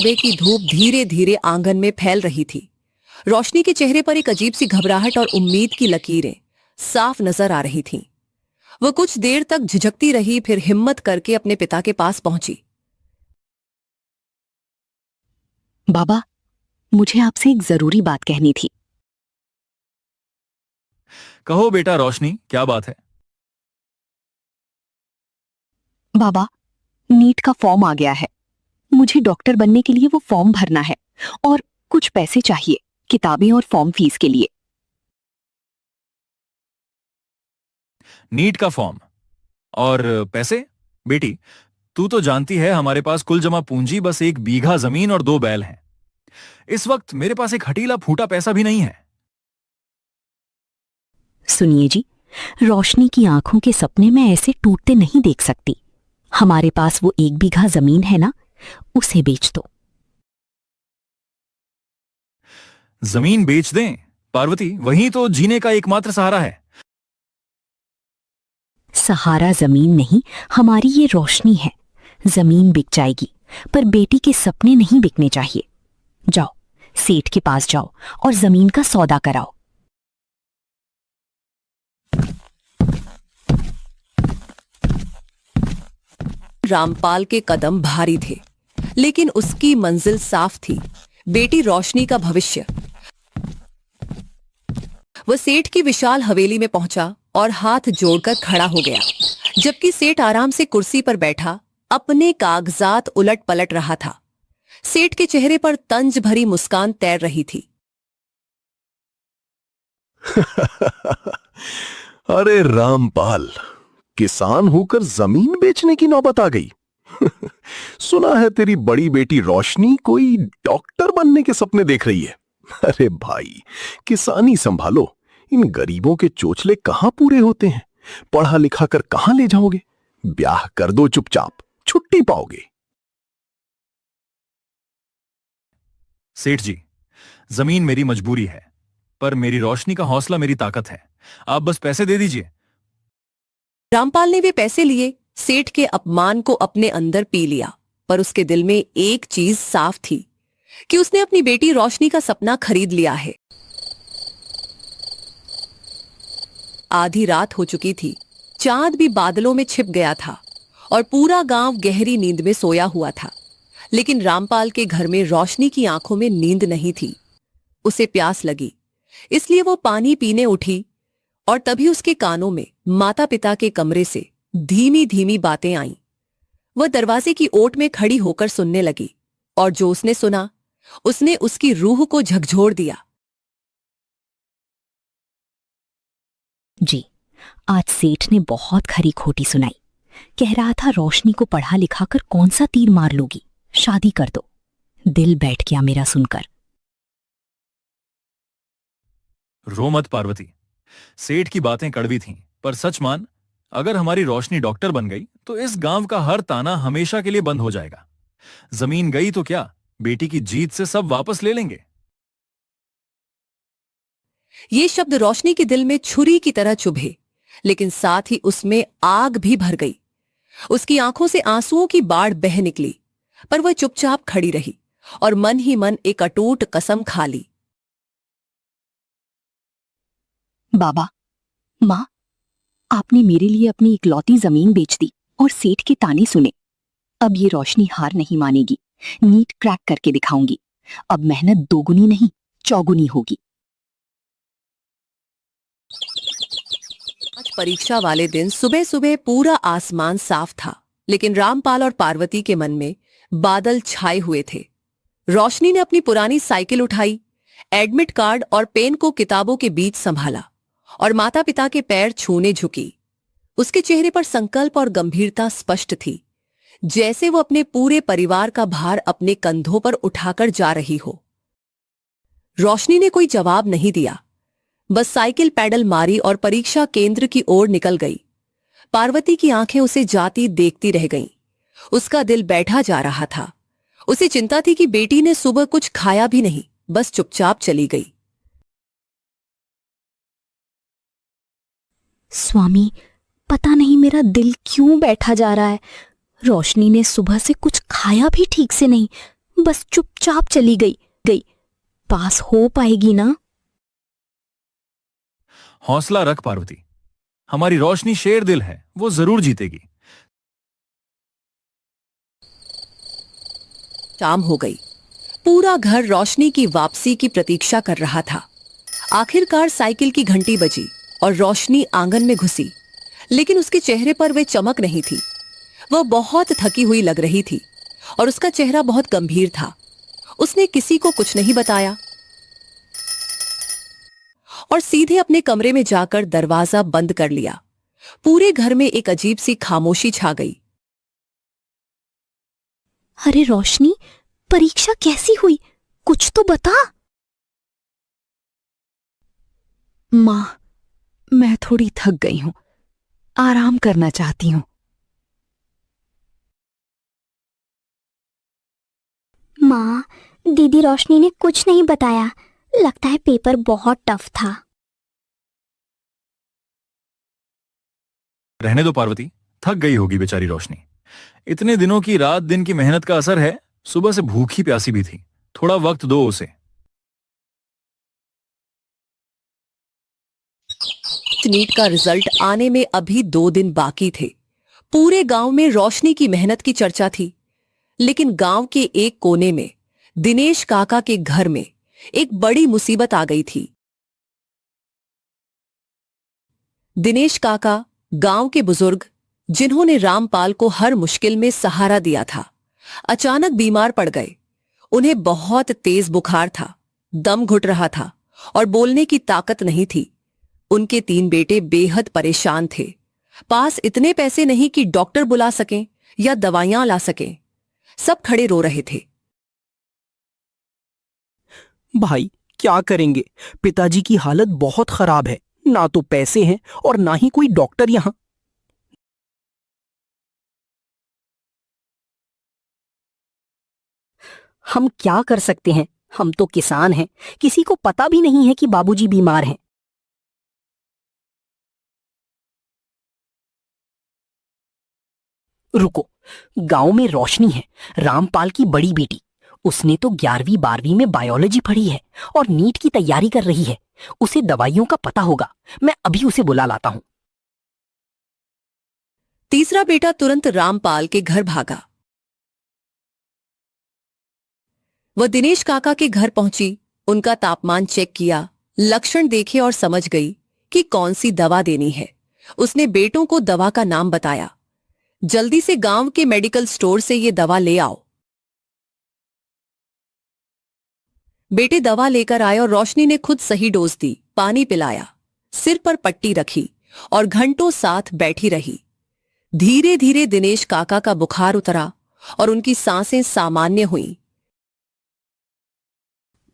सुबह की धूप धीरे धीरे आंगन में फैल रही थी। रोशनी के चेहरे पर एक अजीब सी घबराहट और उम्मीद की लकीरें साफ नजर आ रही थीं। वह कुछ देर तक झिझकती रही, फिर हिम्मत करके अपने पिता के पास पहुंची। बाबा, मुझे आपसे एक जरूरी बात कहनी थी। कहो बेटा रोशनी, क्या बात है? बाबा, नीट का फॉर्म आ गया है। मुझे डॉक्टर बनने के लिए वो फॉर्म भरना है और कुछ पैसे चाहिए, किताबें और फॉर्म फीस के लिए। नीट का फॉर्म और पैसे? बेटी, तू तो जानती है हमारे पास कुल जमा पूंजी बस 1 बीघा जमीन और 2 बैल हैं। इस वक्त मेरे पास एक हटीला फूटा पैसा भी नहीं है। सुनिए जी, रोशनी की आंखों के सपने मैं ऐसे टूटते नहीं देख सकती। हमारे पास वो 1 बीघा जमीन है ना, उसे बेच दो। जमीन बेच दें? पार्वती, वही तो जीने का एकमात्र सहारा है। सहारा जमीन नहीं, हमारी ये रोशनी है। जमीन बिक जाएगी, पर बेटी के सपने नहीं बिकने चाहिए। जाओ, सेठ के पास जाओ और जमीन का सौदा कराओ। रामपाल के कदम भारी थे, लेकिन उसकी मंजिल साफ थी, बेटी रोशनी का भविष्य। वह सेठ की विशाल हवेली में पहुंचा और हाथ जोड़कर खड़ा हो गया, जबकि सेठ आराम से कुर्सी पर बैठा अपने कागजात उलट पलट रहा था। सेठ के चेहरे पर तंज भरी मुस्कान तैर रही थी। अरे रामपाल, किसान होकर जमीन बेचने की नौबत आ गई। सुना है तेरी बड़ी बेटी रोशनी कोई डॉक्टर बनने के सपने देख रही है। अरे भाई, किसानी संभालो, इन गरीबों के चोचले कहां पूरे होते हैं। पढ़ा लिखा कर कहां ले जाओगे? ब्याह कर दो चुपचाप, छुट्टी पाओगे। सेठ जी, जमीन मेरी मजबूरी है, पर मेरी रोशनी का हौसला मेरी ताकत है। आप बस पैसे दे दीजिए। रामपाल ने वे पैसे लिए, सेठ के अपमान को अपने अंदर पी लिया, पर उसके दिल में एक चीज साफ थी कि उसने अपनी बेटी रोशनी का सपना खरीद लिया है। आधी रात हो चुकी थी, चांद भी बादलों में छिप गया था और पूरा गांव गहरी नींद में सोया हुआ था। लेकिन रामपाल के घर में रोशनी की आंखों में नींद नहीं थी। उसे प्यास लगी, इसलिए वो पानी पीने उठी और तभी उसके कानों में माता पिता के कमरे से धीमी धीमी बातें आईं। वह दरवाजे की ओट में खड़ी होकर सुनने लगी और जो उसने सुना, उसने उसकी रूह को झकझोर दिया। जी, आज सेठ ने बहुत खरी खोटी सुनाई। कह रहा था रोशनी को पढ़ा लिखा कर कौन सा तीर मार लोगी, शादी कर दो। दिल बैठ गया मेरा सुनकर। रो मत पार्वती, सेठ की बातें कड़वी थीं, पर सच मान, अगर हमारी रोशनी डॉक्टर बन गई तो इस गांव का हर ताना हमेशा के लिए बंद हो जाएगा। जमीन गई तो क्या, बेटी की जीत से सब वापस ले लेंगे। ये शब्द रोशनी के दिल में छुरी की तरह चुभे, लेकिन साथ ही उसमें आग भी भर गई। उसकी आंखों से आंसुओं की बाढ़ बह निकली, पर वह चुपचाप खड़ी रही और मन ही मन एक अटूट कसम खा ली। बाबा, माँ, आपने मेरे लिए अपनी इकलौती जमीन बेच दी और सेठ के ताने सुने। अब ये रोशनी हार नहीं मानेगी, नीट क्रैक करके दिखाऊंगी। अब मेहनत दोगुनी नहीं, चौगुनी होगी। आज परीक्षा वाले दिन सुबह सुबह पूरा आसमान साफ था, लेकिन रामपाल और पार्वती के मन में बादल छाए हुए थे। रोशनी ने अपनी पुरानी साइकिल उठाई, एडमिट कार्ड और पेन को किताबों के बीच संभाला और माता पिता के पैर छूने झुकी। उसके चेहरे पर संकल्प और गंभीरता स्पष्ट थी, जैसे वो अपने पूरे परिवार का भार अपने कंधों पर उठाकर जा रही हो। रोशनी ने कोई जवाब नहीं दिया, बस साइकिल पैडल मारी और परीक्षा केंद्र की ओर निकल गई। पार्वती की आंखें उसे जाती देखती रह गईं। उसका दिल बैठा जा रहा था। उसे चिंता थी कि बेटी ने सुबह कुछ खाया भी नहीं, बस चुपचाप चली गई। स्वामी, पता नहीं मेरा दिल क्यों बैठा जा रहा है। रोशनी ने सुबह से कुछ खाया भी ठीक से नहीं, बस चुपचाप चली गई गई पास हो पाएगी ना? हौसला रख पार्वती, हमारी रोशनी शेर दिल है, वो जरूर जीतेगी। शाम हो गई। पूरा घर रोशनी की वापसी की प्रतीक्षा कर रहा था। आखिरकार साइकिल की घंटी बजी और रोशनी आंगन में घुसी, लेकिन उसके चेहरे पर वे चमक नहीं थी। वह बहुत थकी हुई लग रही थी और उसका चेहरा बहुत गंभीर था। उसने किसी को कुछ नहीं बताया और सीधे अपने कमरे में जाकर दरवाजा बंद कर लिया। पूरे घर में एक अजीब सी खामोशी छा गई। अरे रोशनी, परीक्षा कैसी हुई? कुछ तो बता। मां, मैं थोड़ी थक गई हूं, आराम करना चाहती हूं। माँ, दीदी रोशनी ने कुछ नहीं बताया। लगता है पेपर बहुत टफ था। रहने दो पार्वती, थक गई होगी बेचारी रोशनी। इतने दिनों की रात दिन की मेहनत का असर है। सुबह से भूखी प्यासी भी थी, थोड़ा वक्त दो उसे। नीट का रिजल्ट आने में अभी 2 दिन बाकी थे। पूरे गांव में रोशनी की मेहनत की चर्चा थी, लेकिन गांव के एक कोने में दिनेश काका के घर में एक बड़ी मुसीबत आ गई थी। दिनेश काका गांव के बुजुर्ग, जिन्होंने रामपाल को हर मुश्किल में सहारा दिया था, अचानक बीमार पड़ गए। उन्हें बहुत तेज बुखार था, दम घुट रहा था और बोलने की ताकत नहीं थी। उनके 3 बेटे बेहद परेशान थे। पास इतने पैसे नहीं कि डॉक्टर बुला सकें या दवाइयां ला सकें। सब खड़े रो रहे थे। भाई, क्या करेंगे? पिताजी की हालत बहुत खराब है। ना तो पैसे हैं और ना ही कोई डॉक्टर यहां। हम क्या कर सकते हैं? हम तो किसान हैं, किसी को पता भी नहीं है कि बाबूजी बीमार हैं। रुको, गांव में रोशनी है, रामपाल की बड़ी बेटी। उसने तो 11वीं 12वीं में बायोलॉजी पढ़ी है और नीट की तैयारी कर रही है। उसे दवाइयों का पता होगा। मैं अभी उसे बुला लाता हूं। तीसरा बेटा तुरंत रामपाल के घर भागा। वह दिनेश काका के घर पहुंची, उनका तापमान चेक किया, लक्षण देखे और समझ गई कि कौन सी दवा देनी है। उसने बेटों को दवा का नाम बताया। जल्दी से गांव के मेडिकल स्टोर से ये दवा ले आओ। बेटे दवा लेकर आए और रोशनी ने खुद सही डोज दी, पानी पिलाया, सिर पर पट्टी रखी और घंटों साथ बैठी रही। धीरे धीरे दिनेश काका का बुखार उतरा और उनकी सांसें सामान्य हुईं।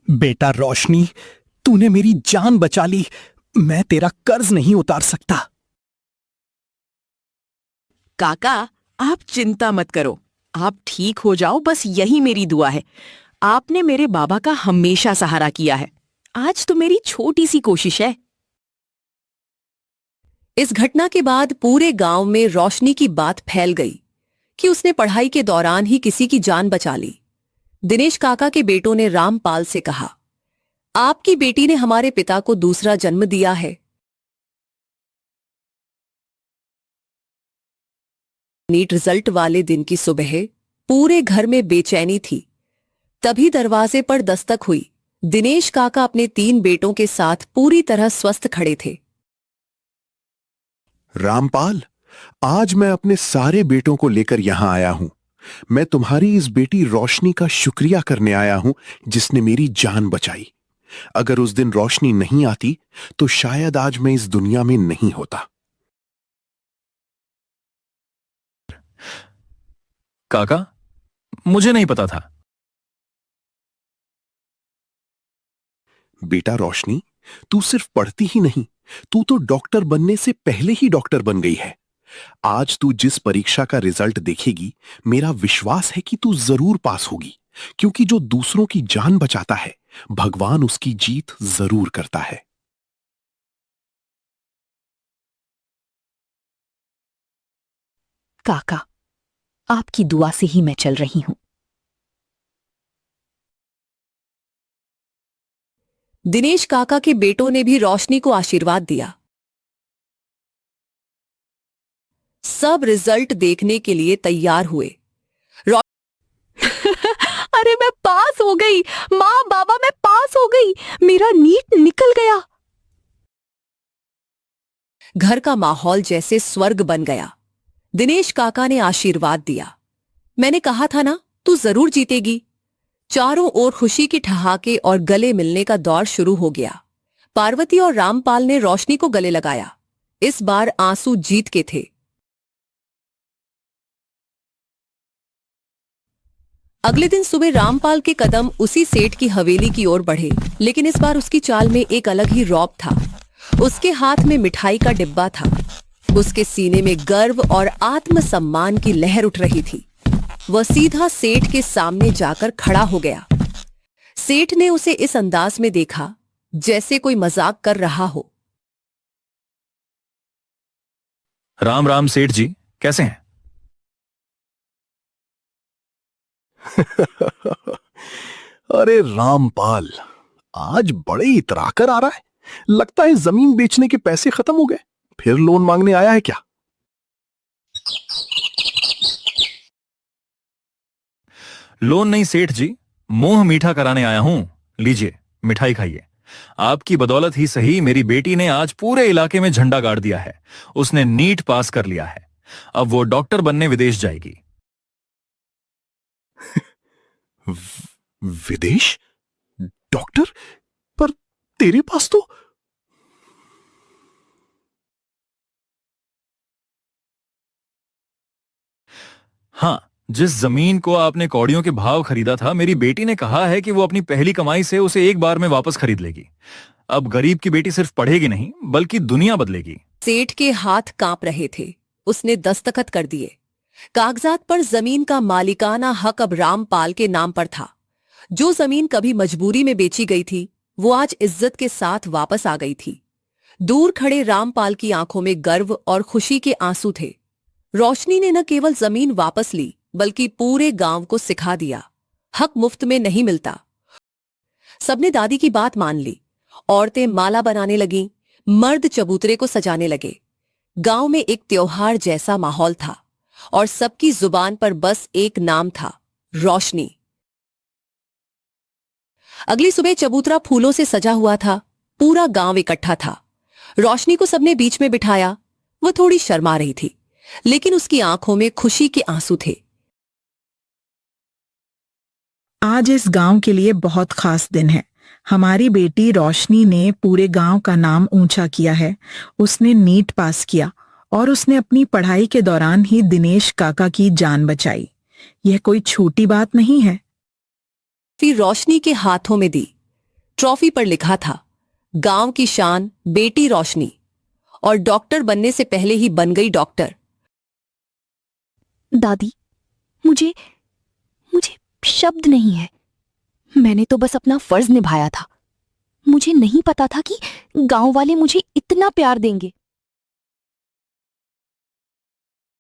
बेटा रोशनी, तूने मेरी जान बचा ली। मैं तेरा कर्ज नहीं उतार सकता। काका, आप चिंता मत करो, आप ठीक हो जाओ, बस यही मेरी दुआ है। आपने मेरे बाबा का हमेशा सहारा किया है। आज तो मेरी छोटी सी कोशिश है। इस घटना के बाद पूरे गांव में रोशनी की बात फैल गई कि उसने पढ़ाई के दौरान ही किसी की जान बचा ली। दिनेश काका के बेटों ने रामपाल से कहा, आपकी बेटी ने हमारे पिता को दूसरा जन्म दिया है। नीट रिजल्ट वाले दिन की सुबह पूरे घर में बेचैनी थी। तभी दरवाजे पर दस्तक हुई। दिनेश काका अपने 3 बेटों के साथ पूरी तरह स्वस्थ खड़े थे। रामपाल, आज मैं अपने सारे बेटों को लेकर यहां आया हूं। मैं तुम्हारी इस बेटी रोशनी का शुक्रिया करने आया हूं, जिसने मेरी जान बचाई। अगर उस दिन रोशनी नहीं आती तो शायद आज मैं इस दुनिया में नहीं होता। काका, मुझे नहीं पता था। बेटा रोशनी, तू सिर्फ पढ़ती ही नहीं, तू तो डॉक्टर बनने से पहले ही डॉक्टर बन गई है। आज तू जिस परीक्षा का रिजल्ट देखेगी, मेरा विश्वास है कि तू जरूर पास होगी, क्योंकि जो दूसरों की जान बचाता है, भगवान उसकी जीत जरूर करता है। काका, आपकी दुआ से ही मैं चल रही हूं। दिनेश काका के बेटों ने भी रोशनी को आशीर्वाद दिया। सब रिजल्ट देखने के लिए तैयार हुए। अरे मैं पास हो गई, माँ बाबा मैं पास हो गई, मेरा नीट निकल गया। घर का माहौल जैसे स्वर्ग बन गया। दिनेश काका ने आशीर्वाद दिया। मैंने कहा था ना, तू जरूर जीतेगी। चारों ओर खुशी की ठहाके और गले मिलने का दौर शुरू हो गया। पार्वती और रामपाल ने रोशनी को गले लगाया। इस बार आंसू जीत के थे। अगले दिन सुबह रामपाल के कदम उसी सेठ की हवेली की ओर बढ़े, लेकिन इस बार उसकी चाल में एक अलग ही रौब था। उसके हाथ में मिठाई का डिब्बा था। उसके सीने में गर्व और आत्मसम्मान की लहर उठ रही थी। वह सीधा सेठ के सामने जाकर खड़ा हो गया। सेठ ने उसे इस अंदाज में देखा जैसे कोई मजाक कर रहा हो। राम राम सेठ जी, कैसे हैं? अरे रामपाल, आज बड़े इतराकर आ रहा है। लगता है जमीन बेचने के पैसे खत्म हो गए। फिर लोन मांगने आया है क्या? लोन नहीं सेठ जी, मोह मीठा कराने आया हूं। लीजिए, मिठाई खाइए। आपकी बदौलत ही सही मेरी बेटी ने आज पूरे इलाके में झंडा गाड़ दिया है। उसने नीट पास कर लिया है। अब वो डॉक्टर बनने विदेश जाएगी। विदेश? डॉक्टर? पर तेरे पास तो हाँ, जिस जमीन को आपने कौड़ियों के भाव खरीदा था, मेरी बेटी ने कहा है कि वो अपनी पहली कमाई से उसे एक बार में वापस खरीद लेगी। अब गरीब की बेटी सिर्फ पढ़ेगी नहीं, बल्कि दुनिया बदलेगी। सेठ के हाथ कांप रहे थे। उसने दस्तखत कर दिए। कागजात पर जमीन का मालिकाना हक अब रामपाल के नाम पर था। जो जमीन कभी मजबूरी में बेची गई थी, वो आज इज्जत के साथ वापस आ गई थी। दूर खड़े रामपाल की आंखों में गर्व और खुशी के आंसू थे। रोशनी ने न केवल जमीन वापस ली, बल्कि पूरे गांव को सिखा दिया, हक मुफ्त में नहीं मिलता। सबने दादी की बात मान ली। औरतें माला बनाने लगीं, मर्द चबूतरे को सजाने लगे। गांव में एक त्योहार जैसा माहौल था और सबकी जुबान पर बस एक नाम था, रोशनी। अगली सुबह चबूतरा फूलों से सजा हुआ था। पूरा गांव इकट्ठा था। रोशनी को सबने बीच में बिठाया। वो थोड़ी शर्मा रही थी, लेकिन उसकी आंखों में खुशी के आंसू थे। आज इस गांव के लिए बहुत खास दिन है। हमारी बेटी रोशनी ने पूरे गांव का नाम ऊंचा किया है। उसने नीट पास किया और उसने अपनी पढ़ाई के दौरान ही दिनेश काका की जान बचाई। यह कोई छोटी बात नहीं है। फिर रोशनी के हाथों में दी। ट्रॉफी पर लिखा था, गांव की शान बेटी रोशनी, और डॉक्टर बनने से पहले ही बन गई डॉक्टर। दादी, मुझे शब्द नहीं है। मैंने तो बस अपना फर्ज निभाया था। मुझे नहीं पता था कि गांव वाले मुझे इतना प्यार देंगे।